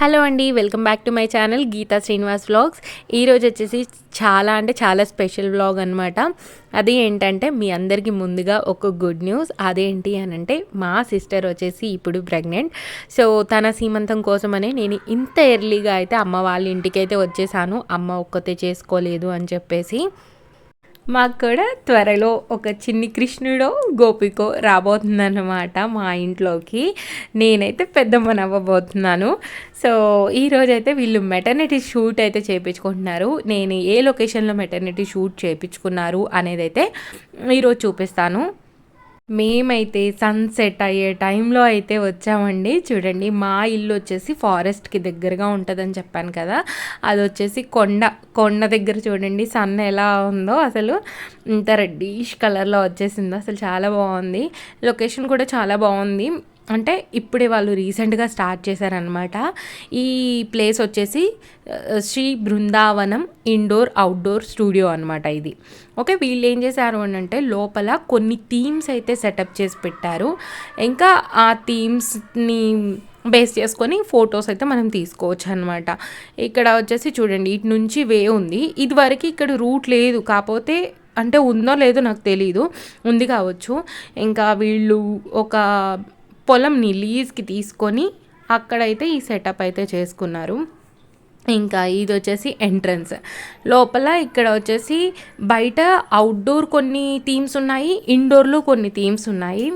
Hello అండి, welcome back to my channel Geetha Srinivas vlogs. ఈరోజు వచ్చేసి చాలా స్పెషల్ వ్లాగ్ అనమాట. అది ఏంటంటే మీ అందరికీ ముందుగా ఒక గుడ్ న్యూస్. అదేంటి అని అంటే మా సిస్టర్ వచ్చేసి ఇప్పుడు ప్రెగ్నెంట్. సో తన సీమంతం కోసమనే నేను ఇంత ఎర్లీగా అయితే అమ్మ వాళ్ళ ఇంటికి అయితే వచ్చేసాను. అమ్మ ఒక్కతే చేసుకోలేదు అని చెప్పేసి. మాకు కూడా త్వరలో ఒక చిన్ని కృష్ణుడో గోపికో రాబోతుందన్నమాట మా ఇంట్లోకి. నేనైతే పెద్దమ్మని అవ్వబోతున్నాను. సో ఈరోజైతే వీళ్ళు మెటర్నిటీ షూట్ అయితే చేయించుకుంటున్నారు. నేను ఏ లొకేషన్లో మెటర్నిటీ షూట్ చేయించుకున్నారు అనేది అయితే ఈరోజు చూపిస్తాను. మేమైతే సన్సెట్ అయ్యే టైంలో అయితే వచ్చామండి. చూడండి, మా ఇల్లు వచ్చేసి ఫారెస్ట్కి దగ్గరగా ఉంటుందని చెప్పాను కదా. అది వచ్చేసి కొండ దగ్గర చూడండి సన్ ఎలా ఉందో, అసలు ఇంత రెడ్డిష్ కలర్లో వచ్చేసిందో. అసలు చాలా బాగుంది. లొకేషన్ కూడా చాలా బాగుంది. అంటే ఇప్పుడే వాళ్ళు రీసెంట్గా స్టార్ట్ చేశారనమాట. ఈ ప్లేస్ వచ్చేసి Sri Brindavanam indoor outdoor studio అనమాట ఇది. ఓకే, వీళ్ళు ఏం చేశారు అని అంటే లోపల కొన్ని థీమ్స్ అయితే సెటప్ చేసి పెట్టారు. ఇంకా ఆ థీమ్స్ని బేస్ చేసుకొని ఫొటోస్ అయితే మనం తీసుకోవచ్చు అనమాట. ఇక్కడ వచ్చేసి చూడండి, ఇటు నుంచి వే ఉంది. ఇదివరకు ఇక్కడ రూట్ లేదు, కాకపోతే అంటే ఉందో లేదో నాకు తెలీదు, ఉంది కావచ్చు. ఇంకా వీళ్ళు ఒక పొలంని లీజ్కి తీసుకొని అక్కడైతే ఈ సెటప్ అయితే చేసుకున్నారు. ఇంకా ఇది వచ్చేసి ఎంట్రన్స్. లోపల ఇక్కడ వచ్చేసి బయట అవుట్డోర్ కొన్ని థీమ్స్ ఉన్నాయి, ఇండోర్లో కొన్ని థీమ్స్ ఉన్నాయి.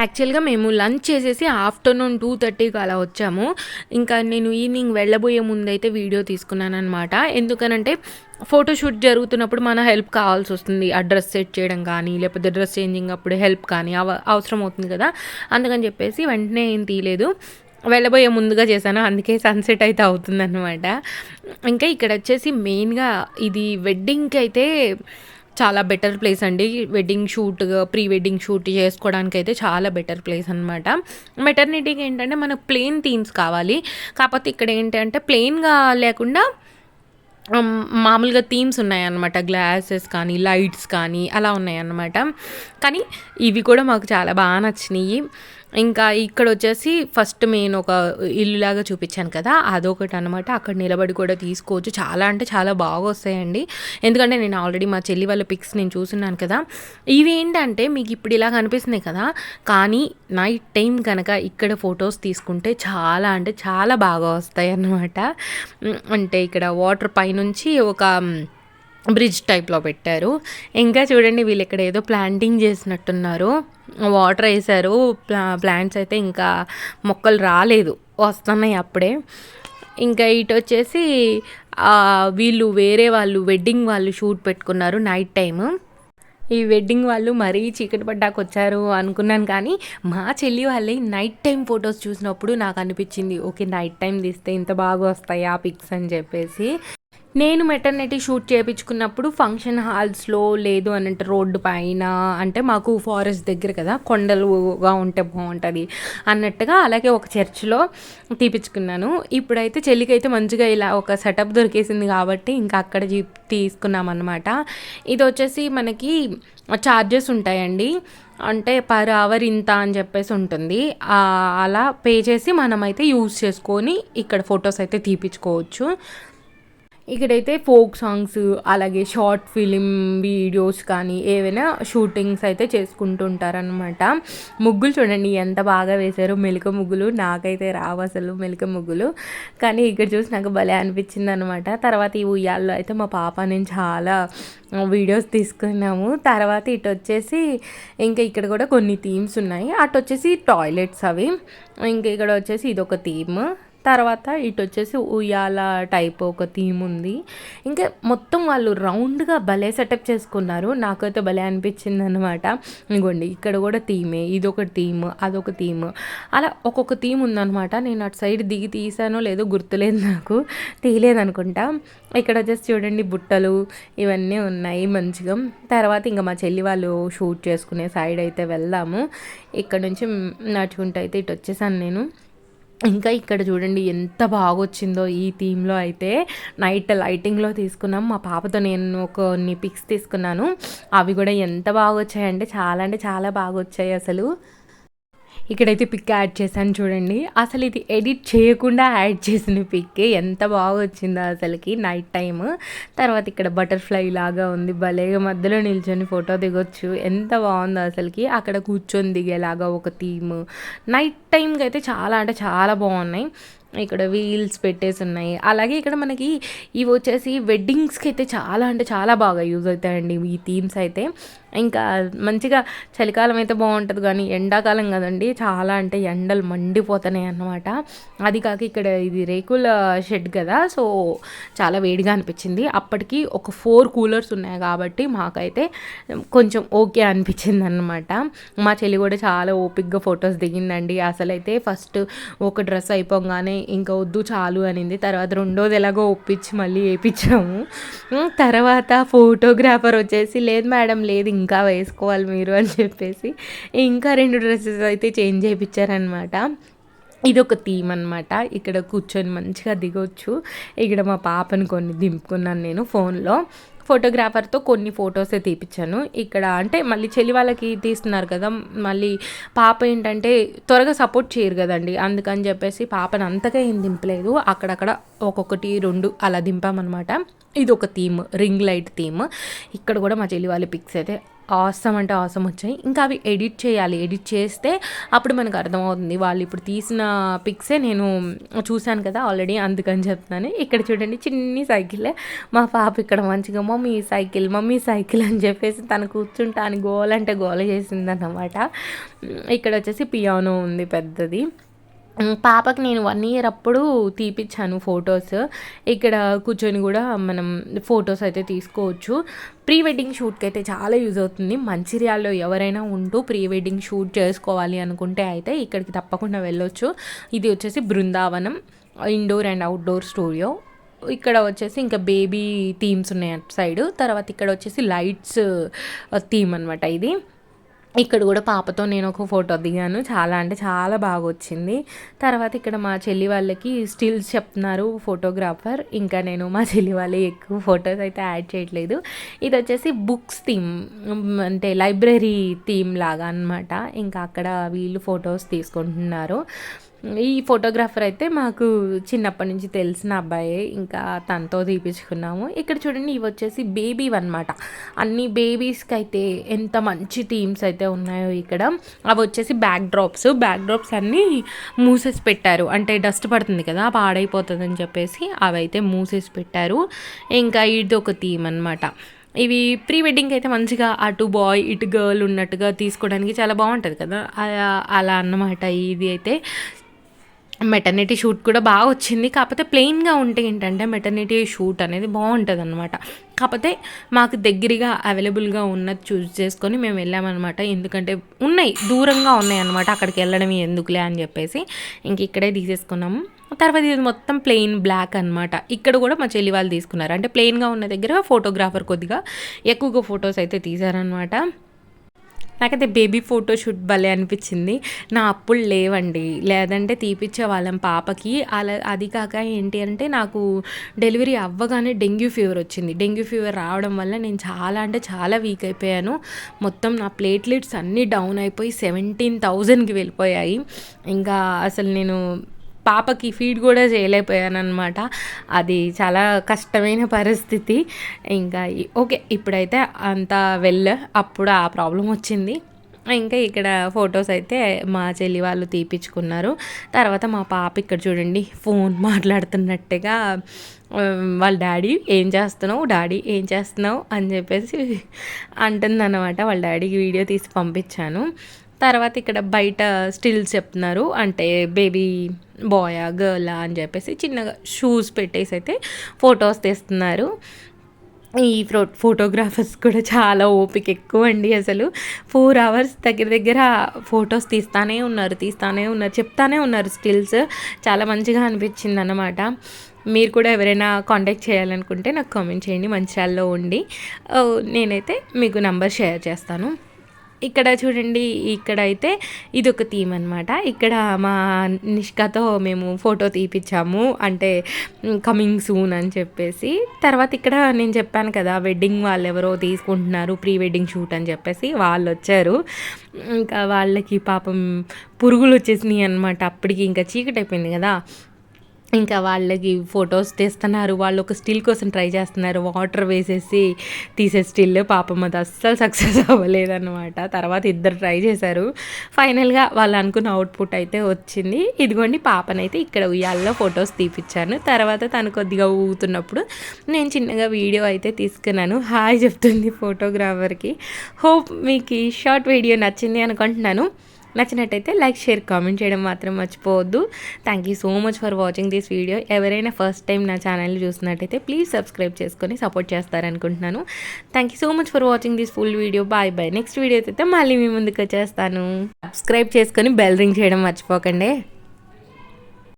యాక్చువల్గా మేము లంచ్ చేసేసి ఆఫ్టర్నూన్ 2:30కి అలా వచ్చాము. ఇంకా నేను ఈవినింగ్ వెళ్ళబోయే ముందైతే వీడియో తీసుకున్నాను అనమాట. ఎందుకనంటే ఫోటోషూట్ జరుగుతున్నప్పుడు మన హెల్ప్ కావాల్సి వస్తుంది. ఆ డ్రెస్ సెట్ చేయడం కానీ, లేకపోతే డ్రెస్ చేంజింగ్ అప్పుడు హెల్ప్ కానీ అవసరం అవుతుంది కదా. అందుకని చెప్పేసి వెంటనే ఏం తీయలేదు, వెళ్ళబోయే ముందుగా చేశాను. అందుకే సన్సెట్ అయితే అవుతుందన్నమాట. ఇంకా ఇక్కడ వచ్చేసి మెయిన్గా ఇది వెడ్డింగ్కి అయితే చాలా బెటర్ ప్లేస్ అండి. Wedding shoot, pre wedding shoot చేసుకోవడానికి అయితే చాలా బెటర్ ప్లేస్ అనమాట. మెటర్నిటీకి ఏంటంటే మనకు ప్లెయిన్ థీమ్స్ కావాలి. కాకపోతే ఇక్కడ ఏంటంటే ప్లెయిన్గా లేకుండా మామూలుగా థీమ్స్ ఉన్నాయన్నమాట. గ్లాసెస్ కానీ, లైట్స్ కానీ అలా ఉన్నాయన్నమాట. కానీ ఇవి కూడా మాకు చాలా బాగా నచ్చినాయి. ఇంకా ఇక్కడ వచ్చేసి ఫస్ట్ నేను ఒక ఇల్లులాగా చూపించాను కదా, అదొకటి అనమాట. అక్కడ నిలబడి కూడా తీసుకోవచ్చు. చాలా బాగా వస్తాయండి. ఎందుకంటే నేను ఆల్రెడీ మా చెల్లి వాళ్ళ పిక్స్ నేను చూస్తున్నాను కదా. ఇవి ఏంటంటే మీకు ఇప్పుడు ఇలా కనిపిస్తున్నాయి కదా, కానీ నైట్ టైం కనుక ఇక్కడ ఫొటోస్ తీసుకుంటే చాలా బాగా వస్తాయి అన్నమాట. అంటే ఇక్కడ వాటర్ పైనుంచి ఒక బ్రిడ్జ్ టైప్లో పెట్టారు. ఇంకా చూడండి, వీళ్ళు ఇక్కడ ఏదో ప్లాంటింగ్ చేసినట్టున్నారు. వాటర్ వేసారు, ప్లాంట్స్ అయితే ఇంకా మొక్కలు రాలేదు, వస్తున్నాయి అప్పుడే. ఇంకా ఇటు వచ్చేసి వీళ్ళు వేరే వాళ్ళు వెడ్డింగ్ వాళ్ళు షూట్ పెట్టుకున్నారు నైట్ టైము. ఈ వెడ్డింగ్ వాళ్ళు మరీ చీకటి పడ్డాక వచ్చారు అనుకున్నాను, కానీ మా చెల్లి వాళ్ళే నైట్ టైం ఫొటోస్ చూసినప్పుడు నాకు అనిపించింది, ఓకే నైట్ టైం తీస్తే ఇంత బాగా వస్తాయి ఆ పిక్స్ అని చెప్పేసి. నేను మెటర్నిటీ షూట్ చేయించుకున్నప్పుడు ఫంక్షన్ హాల్స్లో, లేదు అని అంటే రోడ్డు పైన, అంటే మాకు ఫారెస్ట్ దగ్గర కదా, కొండలుగా ఉంటే బాగుంటుంది అన్నట్టుగా, అలాగే ఒక చర్చ్లో తీపించుకున్నాను. ఇప్పుడైతే చెల్లికైతే మంచిగా ఇలా ఒక సెటప్ దొరికేసింది కాబట్టి ఇంకా అక్కడ తీసుకున్నాం అన్నమాట. ఇది వచ్చేసి మనకి ఛార్జెస్ ఉంటాయండి. అంటే పర్ అవర్ ఇంత అని చెప్పేసి ఉంటుంది. అలా పే చేసి మనమైతే యూజ్ చేసుకొని ఇక్కడ ఫొటోస్ అయితే తీపించుకోవచ్చు. ఇక్కడైతే ఫోక్ సాంగ్స్, అలాగే షార్ట్ ఫిలిం వీడియోస్ కానీ ఏవైనా షూటింగ్స్ అయితే చేసుకుంటుంటారనమాట. ముగ్గులు చూడండి ఎంత బాగా వేశారు, మెలిక ముగ్గులు. నాకైతే రావు అసలు మెలిక ముగ్గులు, కానీ ఇక్కడ చూసి నాకు భలే అనిపించింది అనమాట. తర్వాత ఈ ఉయ్యాల్లో అయితే మా పాప నేను చాలా వీడియోస్ తీసుకున్నాము. తర్వాత ఇటు వచ్చేసి ఇంకా ఇక్కడ కూడా కొన్ని థీమ్స్ ఉన్నాయి. అటు వచ్చేసి టాయిలెట్స్ అవి. ఇంకా ఇక్కడ వచ్చేసి ఇదొక థీమ్. తర్వాత ఇటు వచ్చేసి ఉయ్యాల టైప్ ఒక థీమ్ ఉంది. ఇంకా మొత్తం వాళ్ళు రౌండ్గా భలే సెటప్ చేసుకున్నారు. నాకైతే భలే అనిపించింది అనమాట. ఇంకోండి ఇక్కడ కూడా థీమే, ఇదొక థీమ్, అదొక థీమ్, అలా ఒక్కొక్క థీమ్ ఉందనమాట. నేను అటు సైడ్ దిగి తీసానో లేదో గుర్తులేదు, నాకు తీయలేదనుకుంటా. ఇక్కడ వచ్చేసి చూడండి బుట్టలు ఇవన్నీ ఉన్నాయి మంచిగా. తర్వాత ఇంకా మా చెల్లి వాళ్ళు షూట్ చేసుకునే సైడ్ అయితే వెళ్దాము. ఇక్కడ నుంచి నడుచుకుంటూ అయితే ఇటు వచ్చేసాను నేను. ఇంకా ఇక్కడ చూడండి ఎంత బాగా వచ్చిందో ఈ థీమ్లో అయితే. నైట్ లైటింగ్లో తీసుకున్నాం. మా పాపతో నేను కొన్ని పిక్స్ తీసుకున్నాను. అవి కూడా ఎంత బాగా వచ్చాయంటే చాలా బాగా వచ్చాయి అసలు. ఇక్కడైతే పిక్ యాడ్ చేశాను చూడండి. అసలు ఇది ఎడిట్ చేయకుండా యాడ్ చేసిన పిక్కే. ఎంత బాగా వచ్చిందో అసలుకి నైట్ టైమ్. తర్వాత ఇక్కడ బటర్‌ఫ్లై లాగా ఉంది. భలేగా మధ్యలో నిల్చొని ఫోటో దిగొచ్చు. ఎంత బాగుందో అసలుకి. అక్కడ కూర్చొని దిగేలాగా ఒక థీమ్. నైట్ టైమ్‌కి అయితే చాలా అంటే చాలా బాగున్నాయి. ఇక్కడ వీల్స్ పెట్టేసున్నాయి. అలాగే ఇక్కడ మనకి ఇవి వచ్చేసి వెడ్డింగ్స్‌కి అయితే చాలా అంటే చాలా బాగా యూజ్ అవుతాయండి ఈ థీమ్స్ అయితే. ఇంకా మంచిగా చలికాలం అయితే బాగుంటుంది కానీ ఎండాకాలం కదండి, చాలా అంటే ఎండలు మండిపోతున్నాయి అన్నమాట. అది కాక ఇక్కడ ఇది రేకుల షెడ్ కదా, సో చాలా వేడిగా అనిపించింది. అప్పటికి ఒక 4 కూలర్స్ ఉన్నాయి కాబట్టి మాకైతే కొంచెం ఓకే అనిపించింది అన్నమాట. మా చెల్లి కూడా చాలా ఓపిక్గా ఫొటోస్ దిగిందండి. అసలైతే ఫస్ట్ ఒక డ్రెస్ అయిపోగానే ఇంకా వద్దు చాలు అనింది. తర్వాత రెండోది ఎలాగో ఒప్పించి మళ్ళీ వేయించాము. తర్వాత ఫోటోగ్రాఫర్ వచ్చేసి లేదు మేడం లేదు ఇంకా వేసుకోవాలి మీరు అని చెప్పేసి ఇంకా 2 డ్రెస్సెస్ అయితే చేంజ్ చేయించారనమాట. ఇదొక థీమ్ అనమాట. ఇక్కడ కూర్చొని మంచిగా దిగొచ్చు. ఇక్కడ మా పాపని కొన్ని దింపుకున్నాను నేను ఫోన్లో. ఫోటోగ్రాఫర్తో కొన్ని ఫొటోసే తీపిచ్చాను. ఇక్కడ అంటే మళ్ళీ చెల్లి వాళ్ళకి తీస్తున్నారు కదా, మళ్ళీ పాప ఏంటంటే త్వరగా సపోర్ట్ చేయరు కదండి, అందుకని చెప్పేసి పాపను అంతగా ఏం దింపలేదు. అక్కడక్కడ ఒక్కొక్కటి 2 అలా దింపామన్నమాట. ఇది ఒక థీమ్, రింగ్ లైట్ థీమ్. ఇక్కడ కూడా మా చెల్లి వాళ్ళ పిక్స్ అయితే ఆసమ్ అంటే ఆసమ్ వచ్చాయి. ఇంకా అవి ఎడిట్ చేయాలి. ఎడిట్ చేస్తే అప్పుడు మనకు అర్థమవుతుంది. వాళ్ళు ఇప్పుడు తీసిన పిక్సే నేను చూశాను కదా ఆల్రెడీ, అందుకని చెప్తున్నాను. ఇక్కడ చూడండి చిన్ని సైకిలే. మా పాప ఇక్కడ మంచిగా మమ్మీ సైకిల్ అని చెప్పేసి తను కూర్చుంటా అని గోలంటే గోల చేసిందన్నమాట. ఇక్కడ వచ్చేసి పియానో ఉంది పెద్దది. పాపకి నేను 1 ఇయర్ అప్పుడు తీపిచ్చాను ఫొటోస్. ఇక్కడ కూర్చొని కూడా మనం ఫొటోస్ అయితే తీసుకోవచ్చు. ప్రీ వెడ్డింగ్ షూట్కి అయితే చాలా యూజ్ అవుతుంది. మంచిర్యాలలో ఎవరైనా ఉంటూ ప్రీ వెడ్డింగ్ షూట్ చేసుకోవాలి అనుకుంటే అయితే ఇక్కడికి తప్పకుండా వెళ్ళొచ్చు. ఇది వచ్చేసి Brindavanam indoor and outdoor studio. ఇక్కడ వచ్చేసి ఇంకా బేబీ థీమ్స్ ఉన్నాయి అటు సైడ్. తర్వాత ఇక్కడ వచ్చేసి లైట్స్ థీమ్ అనమాట ఇది. ఇక్కడ కూడా పాపతో నేను ఒక ఫోటో దిగాను. చాలా అంటే చాలా బాగా వచ్చింది. తర్వాత ఇక్కడ మా చెల్లి వాళ్ళకి స్టిల్స్ చెప్తున్నారు ఫోటోగ్రాఫర్. ఇంకా నేను మా చెల్లి వాళ్ళే ఎక్కువ ఫొటోస్ అయితే యాడ్ చేయట్లేదు. ఇది వచ్చేసి బుక్స్ థీమ్, అంటే లైబ్రరీ థీమ్ లాగా అనమాట. ఇంకా అక్కడ వీళ్ళు ఫొటోస్ తీసుకుంటున్నారు. ఈ ఫోటోగ్రాఫర్ అయితే మాకు చిన్నప్పటి నుంచి తెలిసిన అబ్బాయే. ఇంకా తనతో తీపించుకున్నాము. ఇక్కడ చూడండి ఇవి వచ్చేసి బేబీ అనమాట. అన్ని బేబీస్కి అయితే ఎంత మంచి థీమ్స్ అయితే ఉన్నాయో ఇక్కడ. అవి వచ్చేసి బ్యాక్ డ్రాప్స్ అన్నీ మూసేసి పెట్టారు. అంటే డస్ట్ పడుతుంది కదా, పాడైపోతుందని చెప్పేసి అవి అయితే మూసేసి పెట్టారు. ఇంకా ఇది ఒక థీమ్ అనమాట. ఇవి ప్రీ వెడ్డింగ్ అయితే మంచిగా అటు బాయ్ ఇటు గర్ల్ ఉన్నట్టుగా తీసుకోవడానికి చాలా బాగుంటుంది కదా, అలా అన్నమాట. ఇది అయితే మెటర్నిటీ షూట్ కూడా బాగా వచ్చింది. కాకపోతే ప్లెయిన్గా ఉంటే ఏంటంటే మెటర్నిటీ షూట్ అనేది బాగుంటుంది అనమాట. కాకపోతే మాకు దగ్గరగా అవైలబుల్గా ఉన్నది చూస్ చేసుకొని మేము వెళ్ళామన్నమాట. ఎందుకంటే దూరంగా ఉన్నాయి అనమాట, అక్కడికి వెళ్ళడం ఎందుకులే అని చెప్పేసి ఇంక ఇక్కడే తీసేసుకున్నాము. తర్వాత ఇది మొత్తం ప్లెయిన్ బ్లాక్ అనమాట. ఇక్కడ కూడా మా చెల్లి వాళ్ళు తీసుకున్నారు. అంటే ప్లెయిన్గా ఉన్న దగ్గర ఫోటోగ్రాఫర్ కొద్దిగా ఎక్కువగా ఫొటోస్ అయితే తీశారనమాట. నాకైతే బేబీ ఫోటోషూట్ భలే అనిపించింది. నా అప్పులు లేవండి, లేదంటే తీపిచ్చే వాళ్ళం పాపకి. అలా అది కాక ఏంటి అంటే నాకు డెలివరీ అవ్వగానే డెంగ్యూ ఫీవర్ వచ్చింది. డెంగ్యూ ఫీవర్ రావడం వల్ల నేను చాలా అంటే చాలా వీక్ అయిపోయాను. మొత్తం నా ప్లేట్లెట్స్ అన్నీ డౌన్ అయిపోయి 17,000కి వెళ్ళిపోయాయి. ఇంకా అసలు నేను పాపకి ఫీడ్ కూడా చేయలేకపోయాను అనమాట. అది చాలా కష్టమైన పరిస్థితి. ఇంకా ఓకే ఇప్పుడైతే అంతా అప్పుడు ఆ ప్రాబ్లం వచ్చింది. ఇంకా ఇక్కడ ఫొటోస్ అయితే మా చెల్లి వాళ్ళు తీపిచ్చుకున్నారు. తర్వాత మా పాప ఇక్కడ చూడండి ఫోన్ మాట్లాడుతున్నట్టుగా వాళ్ళ డాడీ ఏం చేస్తున్నావు అని చెప్పేసి అంటుందన్నమాట. వాళ్ళ డాడీకి వీడియో తీసి పంపించాను. తర్వాత ఇక్కడ బయట స్టిల్స్ చెప్తున్నారు, అంటే బేబీ బాయా గర్లా అని చెప్పేసి చిన్నగా షూస్ పెట్టేసి అయితే ఫొటోస్ తీస్తున్నారు. ఈ ఫోటోగ్రాఫర్స్ కూడా చాలా ఓపిక ఎక్కువ అండి. అసలు 4 hours దగ్గర ఫొటోస్ తీస్తానే ఉన్నారు, చెప్తానే ఉన్నారు స్టిల్స్. చాలా మంచిగా అనిపించింది అన్నమాట. మీరు కూడా ఎవరైనా కాంటాక్ట్ చేయాలనుకుంటే నాకు కామెంట్ చేయండి. మంచిర్యాలలో ఉండి నేనైతే మీకు నంబర్ షేర్ చేస్తాను. ఇక్కడ చూడండి, ఇక్కడైతే ఇదొక థీమ్ అనమాట. ఇక్కడ మా నిష్కాతో మేము ఫోటో తీపిచ్చాము. అంటే కమింగ్ సూన్ అని చెప్పేసి. తర్వాత ఇక్కడ నేను చెప్పాను కదా, వెడ్డింగ్ వాళ్ళు ఎవరో తీసుకుంటున్నారు ప్రీ వెడ్డింగ్ షూట్ అని చెప్పేసి వాళ్ళు వచ్చారు. ఇంకా వాళ్ళకి పాపం పురుగులు వచ్చేసినాయి అనమాట. అప్పటికి ఇంకా చీకటి అయిపోయింది కదా, ఇంకా వాళ్ళకి ఫొటోస్ తీస్తున్నారు. వాళ్ళు ఒక స్టిల్ కోసం ట్రై చేస్తున్నారు, వాటర్ వేసేసి తీసే స్టిల్. పాపం అది అస్సలు సక్సెస్ అవ్వలేదన్నమాట. తర్వాత ఇద్దరు ట్రై చేశారు. ఫైనల్గా వాళ్ళు అనుకున్న అవుట్పుట్ అయితే వచ్చింది. ఇదిగోండి పాపనైతే ఇక్కడ ఉయ్యాలలో ఫొటోస్ తీపిచ్చాను. తర్వాత తను కొద్దిగా ఊగుతున్నప్పుడు నేను చిన్నగా వీడియో అయితే తీసుకున్నాను. హాయ్ చెప్తుంది ఫోటోగ్రాఫర్కి. హోప్ మీకు ఈ షార్ట్ వీడియో నచ్చింది అనుకుంటున్నాను. నచ్చినట్టయితే లైక్, షేర్, కామెంట్ చేయడం మాత్రం మర్చిపోవద్దు. Thank you so much for watching this video. ఎవరైనా ఫస్ట్ టైం నా ఛానల్ చూస్తున్నట్టయితే ప్లీజ్ సబ్స్క్రైబ్ చేసుకొని సపోర్ట్ చేస్తారనుకుంటున్నాను. Thank you so much for watching this full video. Bye bye. Next video అయితే మళ్ళీ మీ ముందుకు వచ్చేస్తాను. సబ్స్క్రైబ్ చేసుకొని బెల్ రింగ్ చేయడం మర్చిపోకండి.